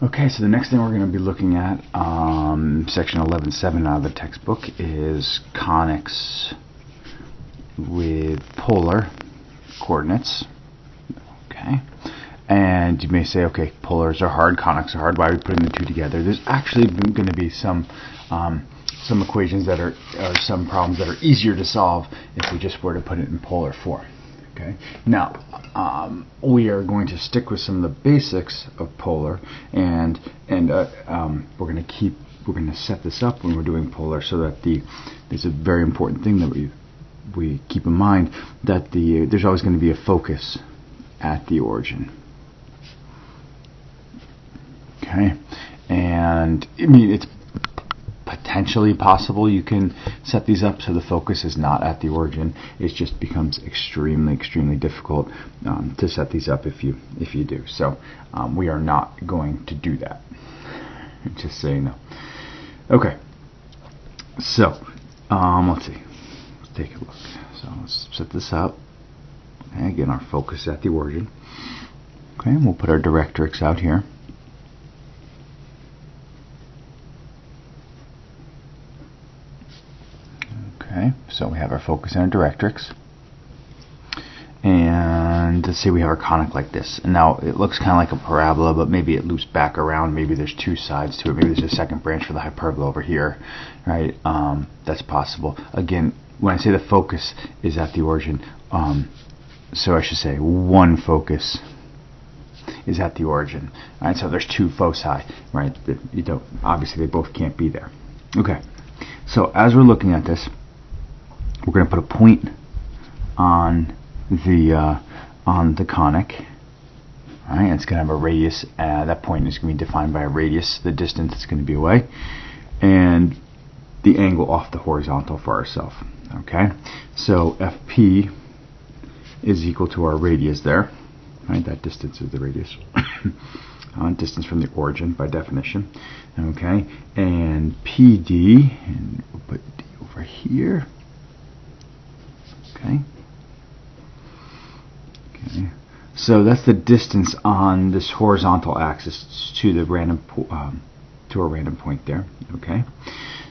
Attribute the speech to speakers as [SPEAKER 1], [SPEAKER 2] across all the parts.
[SPEAKER 1] Okay, so the next thing we're going to be looking at, section 11.7 out of the textbook, is conics with polar coordinates. Okay, and you may say, okay, polars are hard, conics are hard. Why are we putting the two together? There's actually going to be some equations that are, or some problems that are easier to solve if we just were to put it in polar form. Okay. Now, we are going to stick with some of the basics of polar, and we're going to set this up when we're doing polar so that there's a very important thing that we keep in mind, that there's always going to be a focus at the origin. Okay, and I mean, it's potentially possible you can set these up so the focus is not at the origin. It just becomes extremely difficult to set these up if you do. So we are not going to do that. Just so you know. Okay. So let's see. Let's take a look. So let's set this up. And again, our focus at the origin. Okay, and we'll put our directrix out here. Okay, so we have our focus and our directrix, and let's say we have our conic like this, and now it looks kind of like a parabola, but maybe it loops back around. Maybe there's two sides to it. Maybe there's a second branch for the hyperbola over here, right? That's possible. Again, when I say the focus is at the origin, so I should say one focus is at the origin. All right, so there's two foci, right? You don't, obviously they both can't be there. Okay, so as we're looking at this, we're going to put a point on the conic. All right, it's going to have a radius. That point is going to be defined by a radius, the distance it's going to be away, and the angle off the horizontal for ourselves. Okay, so FP is equal to our radius there. Right, that distance is the radius. Distance from the origin by definition. Okay, and PD, and we'll put D over here. Okay. Okay. So that's the distance on this horizontal axis to the random to a random point there. Okay.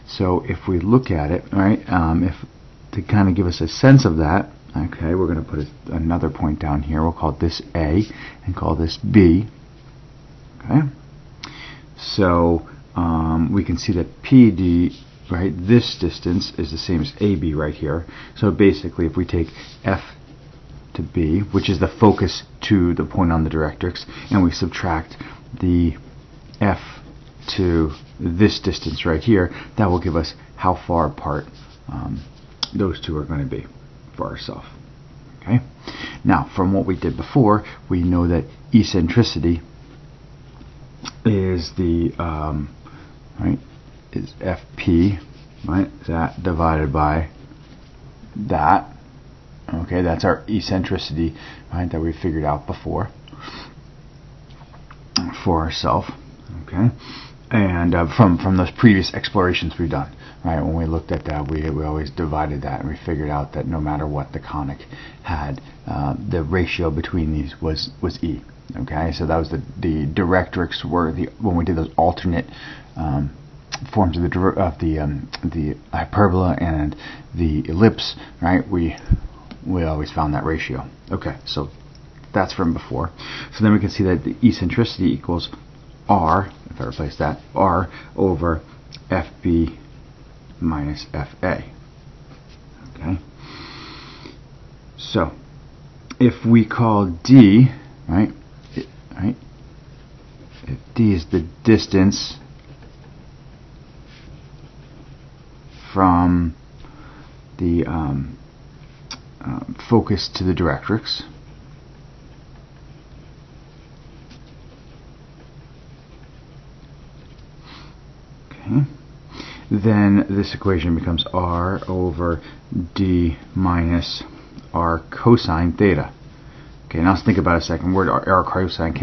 [SPEAKER 1] So if we look at it, right, if to kind of give us a sense of that, okay, we're going to put another point down here. We'll call this A and call this B. Okay. So we can see that PD, right, this distance is the same as AB right here. So basically, if we take F to B, which is the focus to the point on the directrix, and we subtract the F to this distance right here, that will give us how far apart those two are going to be for ourselves. Okay. Now, from what we did before, we know that eccentricity is the right, is FP, right, that divided by that. Okay, that's our eccentricity, right, that we figured out before for ourselves. Okay, and from those previous explorations we've done, right, when we looked at that, we always divided that, and we figured out that no matter what the conic had, the ratio between these was E. Okay, so that was the directrix were when we did those alternate forms of the hyperbola and the ellipse, right? We always found that ratio. Okay, so that's from before. So then we can see that the eccentricity equals R, if I replace that, R over FB minus FA. Okay, so if we call D, right, if D is the distance from the focus to the directrix, okay, then this equation becomes R over D minus R cosine theta. Okay, now let's think about it a second. Where did R cosine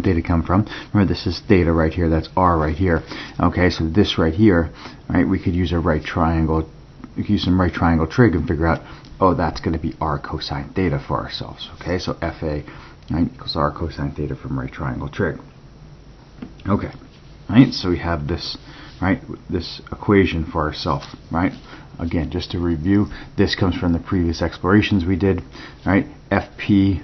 [SPEAKER 1] theta come from? Remember, this is theta right here. That's R right here. Okay, so this right here, right? We could use a right triangle. We could use some right triangle trig and figure out, oh, that's going to be R cosine theta for ourselves. Okay, so FA, right, equals R cosine theta from right triangle trig. Okay, right, so we have this, right, this equation for ourselves, right? Again, just to review, this comes from the previous explorations we did, right? FP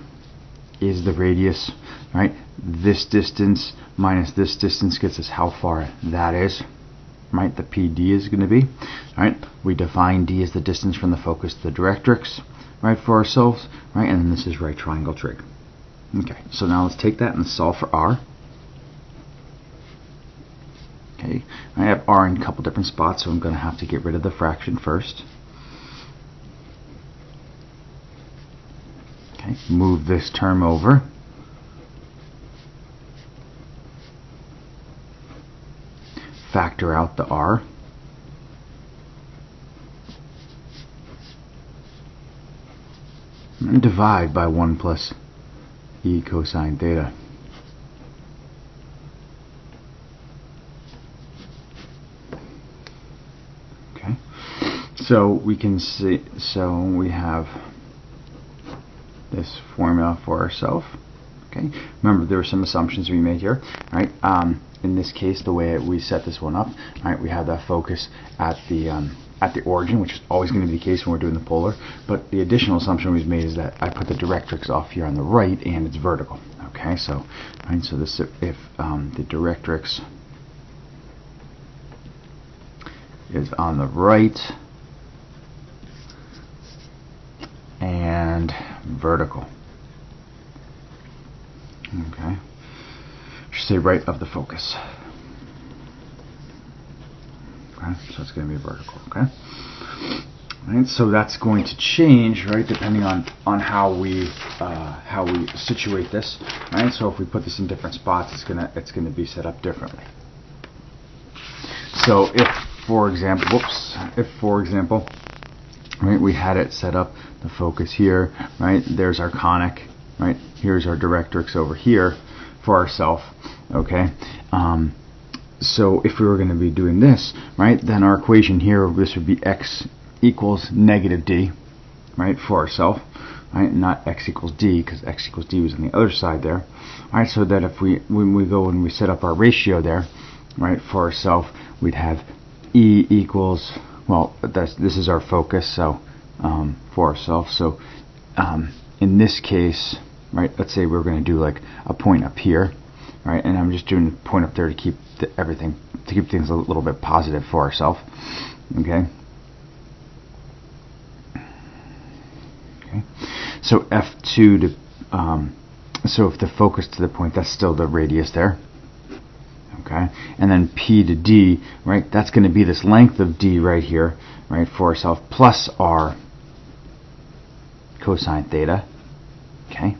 [SPEAKER 1] is the radius, right? This distance minus this distance gets us how far that is, right? The PD is going to be, right? We define D as the distance from the focus to the directrix, right, for ourselves, right? And then this is right triangle trig. Okay, so now let's take that and solve for R. Okay, I have R in a couple different spots, so I'm going to have to get rid of the fraction first. Okay, move this term over. Factor out the R. And divide by 1 plus E cosine theta. Okay, so we can see, so we have this formula for ourselves. Okay, remember there were some assumptions we made here, right? In this case, the way we set this one up, right, we have that focus at the origin, which is always going to be the case when we're doing the polar. But the additional assumption we've made is that I put the directrix off here on the right and it's vertical. Okay, so right, so this if the directrix is on the right and vertical. Okay, should say right of the focus. Okay, so it's going to be vertical. Okay, right, so that's going to change, right, depending on how we situate this. Right, so if we put this in different spots, it's gonna be set up differently. So if, for example, right, we had it set up the focus here, right? There's our conic, right? Here's our directrix over here for ourself. Okay. So if we were going to be doing this, right, then our equation here, this would be x equals negative d, right, for ourselves, right, not x equals d, because x equals d was on the other side there. All right, so that if when we go and we set up our ratio there, right, for ourselves, we'd have E equals, well, this is our focus, so for ourselves. So in this case, right, let's say we're going to do like a point up here, right, and I'm just doing a point up there to keep keep things a little bit positive for ourselves. Okay. Okay. So F2 to so if the focus to the point, that's still the radius there. Okay, and then P to D, right, that's going to be this length of D right here, right, for ourselves, plus R cosine theta. Okay,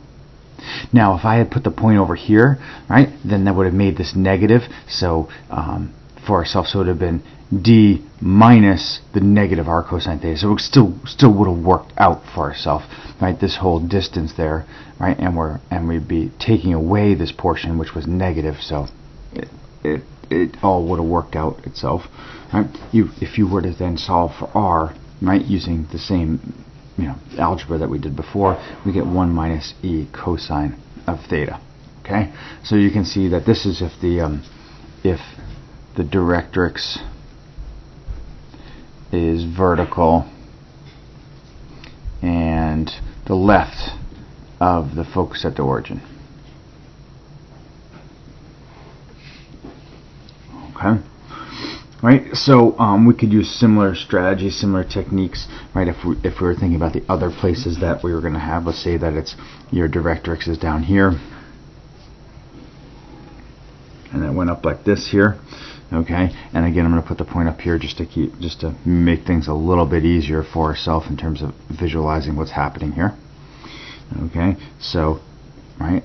[SPEAKER 1] now if I had put the point over here, right, then that would have made this negative, so for ourselves, so it would have been D minus the negative R cosine theta, so it still would have worked out for ourselves, right, this whole distance there, right, and we'd be taking away this portion which was negative, so it all would have worked out itself. Right? If you were to then solve for R, right, using the same algebra that we did before, we get 1 minus E cosine of theta. Okay, so you can see that this is if the directrix is vertical and the left of the focus at the origin. Okay, right, so we could use similar strategies, similar techniques, right, if we were thinking about the other places that we were going to have. Let's say that it's your directrix is down here and it went up like this here. Okay, and again I'm going to put the point up here just to make things a little bit easier for ourselves in terms of visualizing what's happening here. Okay, so right,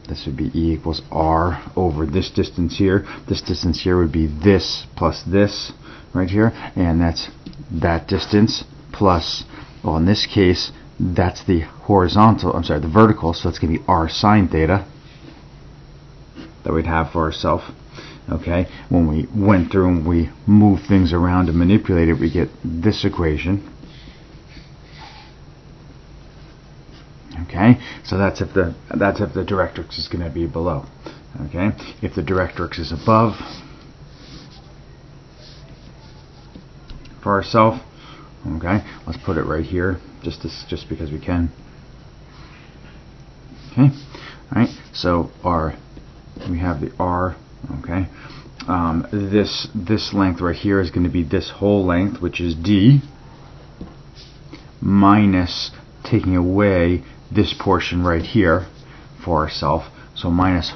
[SPEAKER 1] this would be E equals R over this distance here. This distance here would be this plus this right here, and that's that distance plus, well, in this case, that's the horizontal, I'm sorry, the vertical, so it's going to be R sine theta that we'd have for ourselves. Okay, when we went through and we moved things around and manipulated, we get this equation. Okay, so that's if the directrix is going to be below. Okay, if the directrix is above for ourselves, okay, let's put it right here, just because we can. Okay, all right. So we have the R. Okay, this length right here is going to be this whole length, which is D, minus taking away this portion right here for ourselves, so minus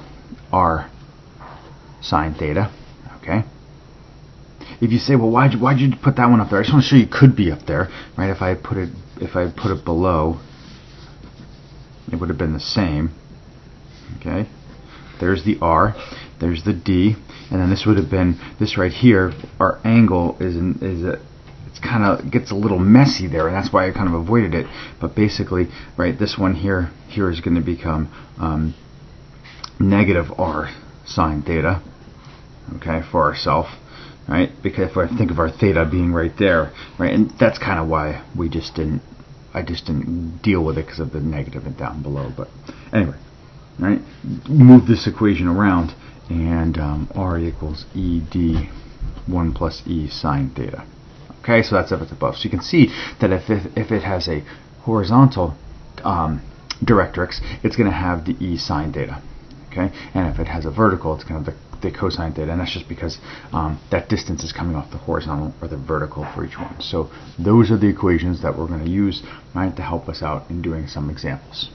[SPEAKER 1] R sine theta. Okay. If you say, well, why'd you put that one up there? I just want to show you it could be up there, right? If I put it below, it would have been the same. Okay. There's the R, there's the D, and then this would have been this right here. Our angle it's kind of gets a little messy there, and that's why I kind of avoided it. But basically, right, this one here is going to become negative R sine theta, okay, for ourselves, right? Because if I think of our theta being right there, right, and that's kind of why I just didn't deal with it, because of the negative and down below. But anyway, right, move this equation around, and R equals ED 1 plus E sine theta. Okay, so that's if it's above. So you can see that if it has a horizontal directrix, it's going to have the E sine theta. Okay, and if it has a vertical, it's going to have the cosine theta, and that's just because that distance is coming off the horizontal or the vertical for each one. So those are the equations that we're going to use, right, to help us out in doing some examples.